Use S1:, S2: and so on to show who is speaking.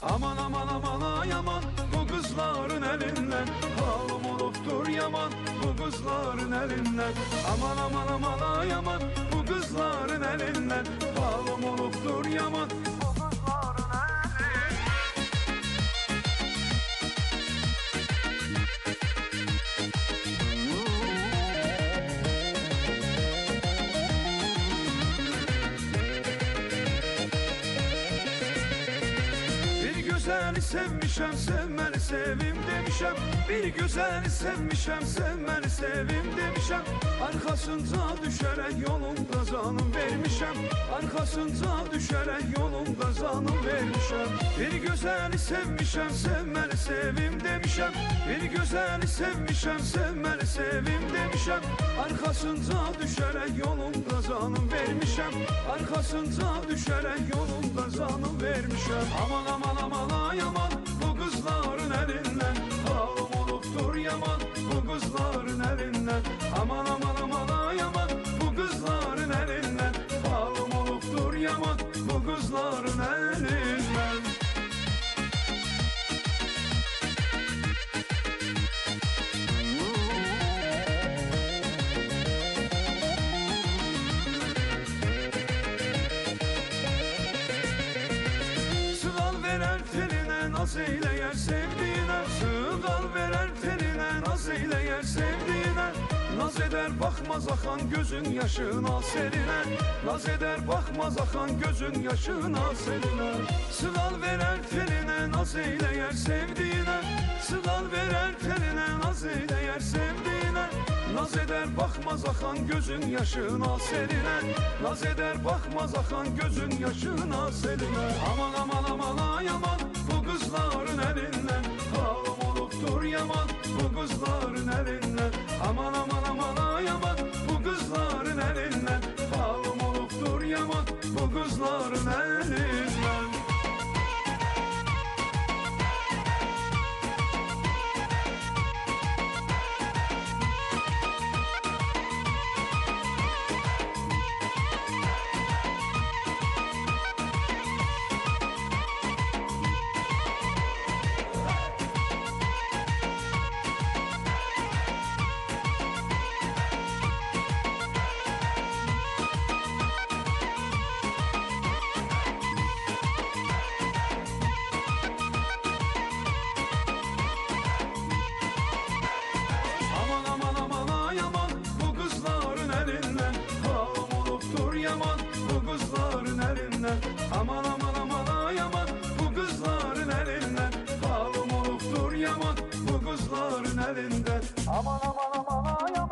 S1: Aman aman aman ay aman, bu kızların elinden halım oluptur yaman, bu kızların elinden. Aman aman aman ay aman, bu kızların elinden halım oluptur yaman. Güzeli sevmişem, sevmeli sevim demişem. Bir güzeli sevmişem, sevmeli sevim demişem. Arkasında düşerek yolumda canım vermişem. Arkasında düşerek yolumda canım vermişem. Bir güzeli sevmişem, sevmeli sevim demişem. Bir güzeli sevmişem, sevmeli sevim demişem. Arkasında düşerek yolumda canım vermişem. Arkasında düşerek yolumda canım vermişem. Aman aman aman ay aman, bu kızların elinden halım oluptur yaman, bu kızların elinden. Aman aman aman ay aman, bu kızların elinden halım oluptur yaman, bu kızların elinden. Naz eyleyer sevdiğine, sığal verer teline. Naz eyleyer sevdiğine, naz eder bakmaz akan gözün yaşına seline. Naz eder bakmaz akan gözün yaşına seline. Sığal verer teline, naz eyleyer sevdiğine. Sığal verer teline, naz eyleyer sevdiğine. Naz eder bakmaz akan gözün yaşına seline. Naz eder bakmaz akan gözün yaşına seline. Aman aman aman ay aman, bu kızların elinden halım oluptur yaman, bu kızların elinden. Aman aman aman ay aman, bu kızların elinden halım oluptur yaman, bu kızların elinden. Yaman, bu kızların elinden. Aman aman aman ay aman, bu kızların elinden halım oluptur yaman, bu kızların elinden. Aman aman aman ay aman.